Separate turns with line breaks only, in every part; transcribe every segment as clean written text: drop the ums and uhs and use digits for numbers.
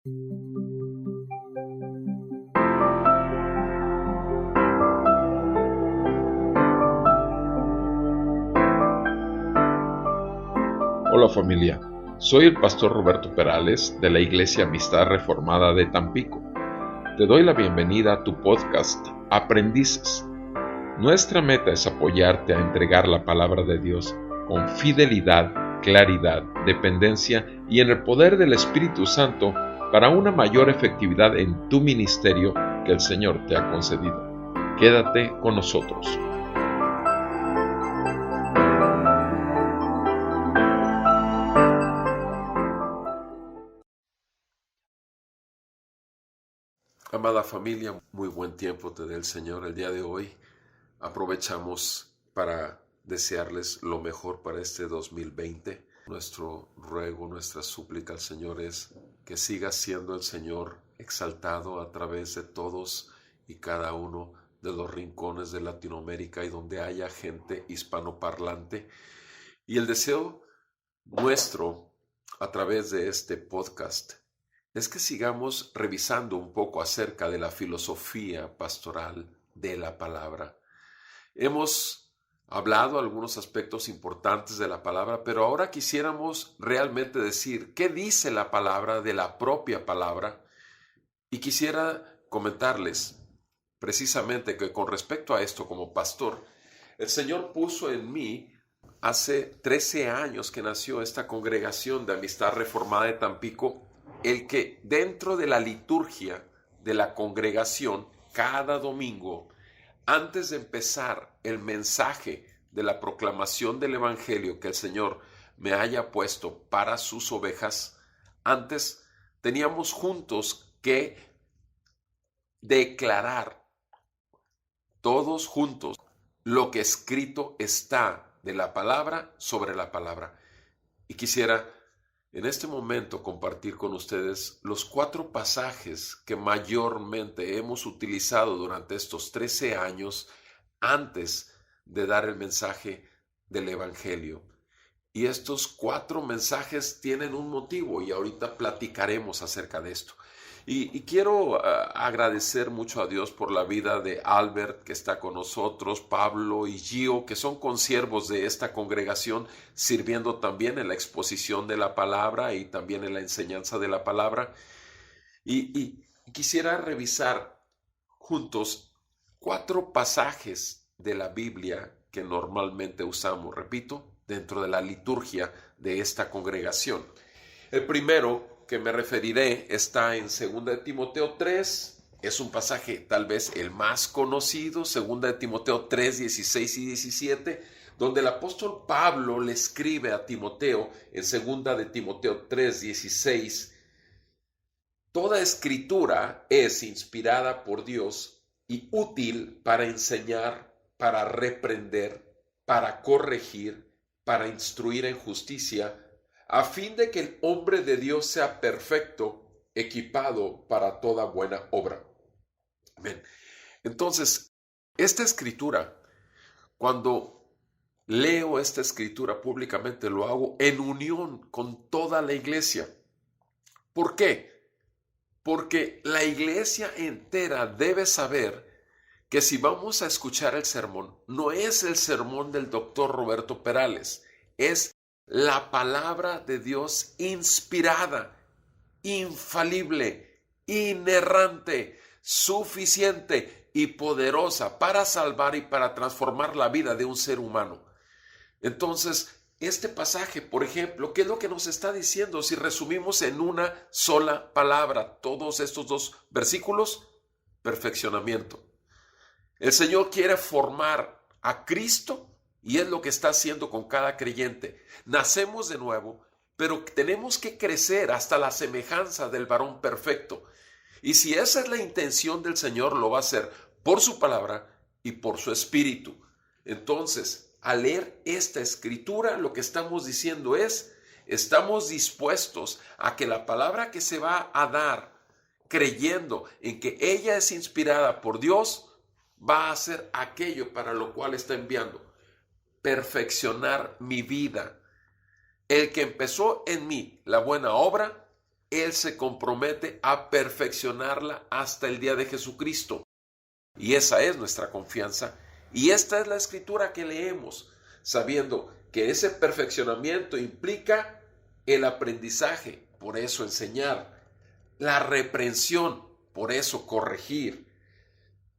Hola familia, soy el pastor Roberto Perales de la Iglesia Amistad Reformada de Tampico. Te doy la bienvenida a tu podcast Aprendices. Nuestra meta es apoyarte a entregar la palabra de Dios con fidelidad, claridad, dependencia y en el poder del Espíritu Santo para una mayor efectividad en tu ministerio que el Señor te ha concedido. Quédate con nosotros. Amada familia, muy buen tiempo te dé el Señor el día de hoy. Aprovechamos para desearles lo mejor para este 2020. Nuestro ruego, nuestra súplica al Señor es que siga siendo el Señor exaltado a través de todos y cada uno de los rincones de Latinoamérica y donde haya gente hispanoparlante. Y el deseo nuestro a través de este podcast es que sigamos revisando un poco acerca de la filosofía pastoral de la palabra. Hemos hablado algunos aspectos importantes de la palabra, pero ahora quisiéramos realmente decir qué dice la palabra de la propia palabra. Y quisiera comentarles precisamente que con respecto a esto como pastor, el Señor puso en mí hace 13 años que nació esta congregación de Amistad Reformada de Tampico, el que dentro de la liturgia de la congregación, cada domingo, antes de empezar el mensaje de la proclamación del Evangelio que el Señor me haya puesto para sus ovejas, antes teníamos juntos que declarar todos juntos lo que escrito está de la palabra sobre la palabra. Y quisiera en este momento compartir con ustedes los 4 pasajes que mayormente hemos utilizado durante estos 13 años antes de dar el mensaje del Evangelio. Y estos 4 mensajes tienen un motivo y ahorita platicaremos acerca de esto. Y quiero agradecer mucho a Dios por la vida de Albert, que está con nosotros, Pablo y Gio, que son consiervos de esta congregación, sirviendo también en la exposición de la palabra y también en la enseñanza de la palabra. Y quisiera revisar juntos 4 pasajes de la Biblia que normalmente usamos, repito, dentro de la liturgia de esta congregación. El primero que me referiré está en 2 de Timoteo 3, es un pasaje tal vez el más conocido, 2 de Timoteo 3, 16 y 17, donde el apóstol Pablo le escribe a Timoteo en 2 de Timoteo 3, 16, toda escritura es inspirada por Dios y útil para enseñar, para reprender, para corregir, para instruir en justicia, a fin de que el hombre de Dios sea perfecto, equipado para toda buena obra. Amén. Entonces, esta escritura, cuando leo esta escritura públicamente, lo hago en unión con toda la iglesia. ¿Por qué? Porque la iglesia entera debe saber que si vamos a escuchar el sermón, no es el sermón del doctor Roberto Perales, es la palabra de Dios inspirada, infalible, inerrante, suficiente y poderosa para salvar y para transformar la vida de un ser humano. Entonces, este pasaje, por ejemplo, ¿qué es lo que nos está diciendo? Si resumimos en una sola palabra todos estos 2 versículos, perfeccionamiento. El Señor quiere formar a Cristo y es lo que está haciendo con cada creyente. Nacemos de nuevo, pero tenemos que crecer hasta la semejanza del varón perfecto. Y si esa es la intención del Señor, lo va a hacer por su palabra y por su espíritu. Entonces, al leer esta escritura, lo que estamos diciendo es, estamos dispuestos a que la palabra que se va a dar, creyendo en que ella es inspirada por Dios, va a hacer aquello para lo cual está enviando. Perfeccionar mi vida. El que empezó en mí la buena obra, Él se compromete a perfeccionarla hasta el día de Jesucristo. Y esa es nuestra confianza. Y esta es la escritura que leemos, sabiendo que ese perfeccionamiento implica el aprendizaje, por eso enseñar, la reprensión, por eso corregir,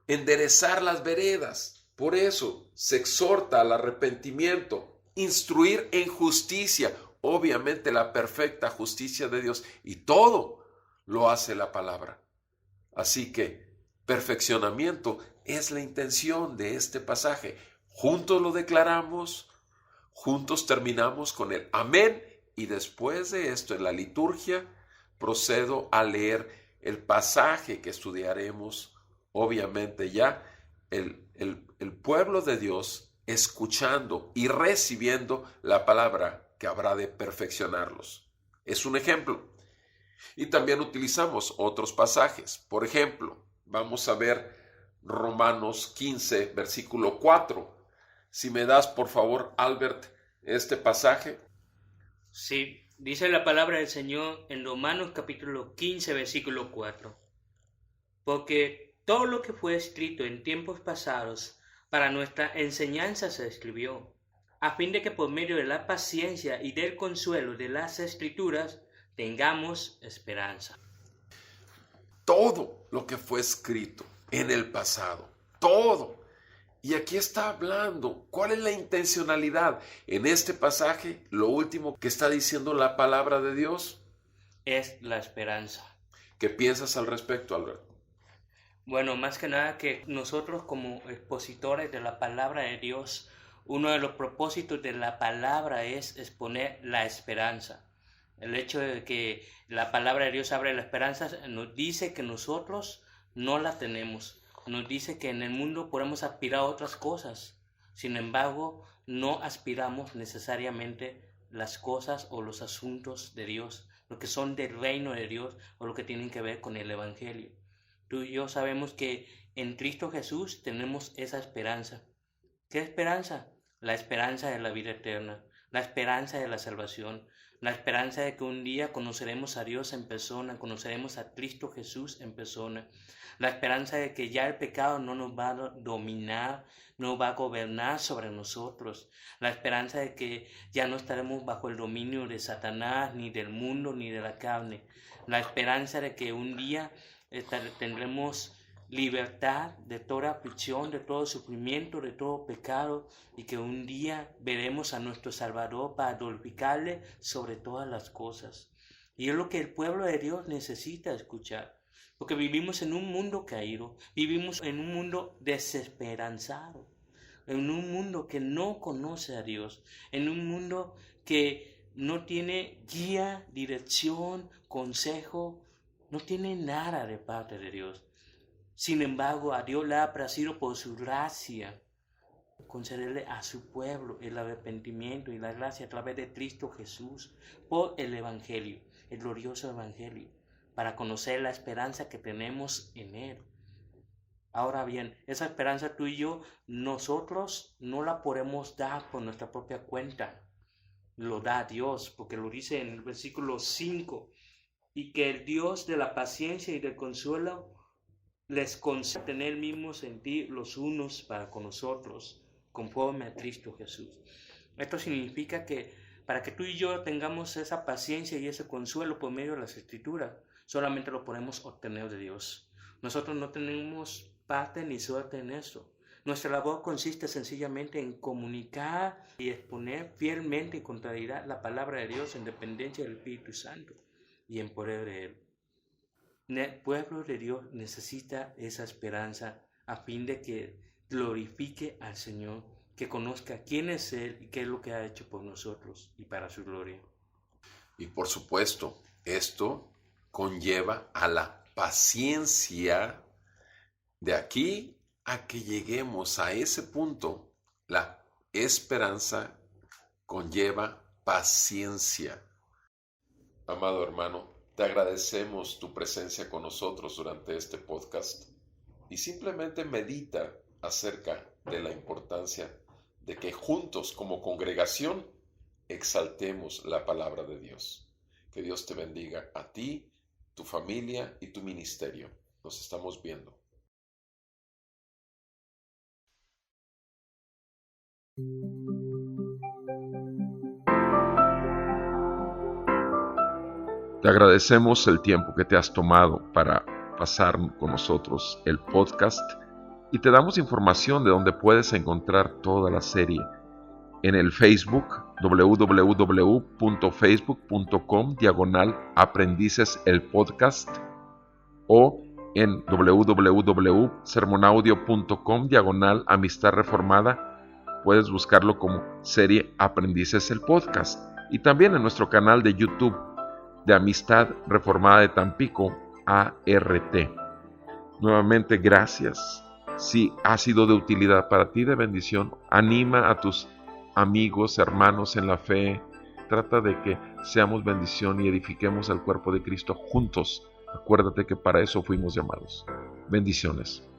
enderezar las veredas, por eso se exhorta al arrepentimiento, instruir en justicia, obviamente la perfecta justicia de Dios, y todo lo hace la palabra. Así que perfeccionamiento es la intención de este pasaje. Juntos lo declaramos, juntos terminamos con el amén, y después de esto en la liturgia procedo a leer el pasaje que estudiaremos, obviamente ya el pueblo de Dios escuchando y recibiendo la palabra que habrá de perfeccionarlos. Es un ejemplo. Y también utilizamos otros pasajes. Por ejemplo, vamos a ver Romanos 15, versículo 4. Si me das, por favor, Albert, este pasaje.
Sí, dice la palabra del Señor en Romanos capítulo 15, versículo 4. Porque todo lo que fue escrito en tiempos pasados para nuestra enseñanza se escribió, a fin de que por medio de la paciencia y del consuelo de las Escrituras tengamos esperanza.
Todo lo que fue escrito en el pasado, todo. Y aquí está hablando, ¿cuál es la intencionalidad? En este pasaje, lo último que está diciendo la palabra de Dios
es la esperanza.
¿Qué piensas al respecto, Albert?
Bueno, más que nada que nosotros como expositores de la palabra de Dios, uno de los propósitos de la palabra es exponer la esperanza. El hecho de que la palabra de Dios abre la esperanza nos dice que nosotros no la tenemos. Nos dice que en el mundo podemos aspirar a otras cosas. Sin embargo, no aspiramos necesariamente las cosas o los asuntos de Dios, lo que son del reino de Dios o lo que tienen que ver con el Evangelio. Tú y yo sabemos que en Cristo Jesús tenemos esa esperanza. ¿Qué esperanza? La esperanza de la vida eterna, la esperanza de la salvación, la esperanza de que un día conoceremos a Dios en persona, conoceremos a Cristo Jesús en persona, la esperanza de que ya el pecado no nos va a dominar, no va a gobernar sobre nosotros, la esperanza de que ya no estaremos bajo el dominio de Satanás, ni del mundo, ni de la carne, la esperanza de que un día tendremos libertad de toda aflicción, de todo sufrimiento, de todo pecado, y que un día veremos a nuestro Salvador para glorificarle sobre todas las cosas. Y es lo que el pueblo de Dios necesita escuchar, porque vivimos en un mundo caído, vivimos en un mundo desesperanzado, en un mundo que no conoce a Dios, en un mundo que no tiene guía, dirección, consejo, no tiene nada de parte de Dios. Sin embargo, a Dios le ha placido por su gracia concederle a su pueblo el arrepentimiento y la gracia a través de Cristo Jesús por el Evangelio, el glorioso Evangelio, para conocer la esperanza que tenemos en Él. Ahora bien, esa esperanza tú y yo, nosotros no la podemos dar por nuestra propia cuenta. Lo da Dios, porque lo dice en el versículo 5. Y que el Dios de la paciencia y del consuelo les conceda tener el mismo sentir los unos para con nosotros, conforme a Cristo Jesús. Esto significa que para que tú y yo tengamos esa paciencia y ese consuelo por medio de las Escrituras, solamente lo podemos obtener de Dios. Nosotros no tenemos parte ni suerte en esto. Nuestra labor consiste sencillamente en comunicar y exponer fielmente y con claridad la palabra de Dios en dependencia del Espíritu Santo y en poder de Él. El pueblo de Dios necesita esa esperanza a fin de que glorifique al Señor, que conozca quién es Él y qué es lo que ha hecho por nosotros y para su gloria.
Y por supuesto, esto conlleva a la paciencia. De aquí a que lleguemos a ese punto, la esperanza conlleva paciencia. Amado hermano, te agradecemos tu presencia con nosotros durante este podcast y simplemente medita acerca de la importancia de que juntos como congregación exaltemos la palabra de Dios. Que Dios te bendiga a ti, tu familia y tu ministerio. Nos estamos viendo. Te agradecemos el tiempo que te has tomado para pasar con nosotros el podcast y te damos información de donde puedes encontrar toda la serie en el Facebook www.facebook.com/aprendices el podcast o en www.sermonaudio.com/amistad reformada. Puedes buscarlo como serie Aprendices el podcast y también en nuestro canal de YouTube de Amistad Reformada de Tampico, ART. Nuevamente, gracias. Si ha sido de utilidad para ti, de bendición, anima a tus amigos, hermanos en la fe. Trata de que seamos bendición y edifiquemos el cuerpo de Cristo juntos. Acuérdate que para eso fuimos llamados. Bendiciones.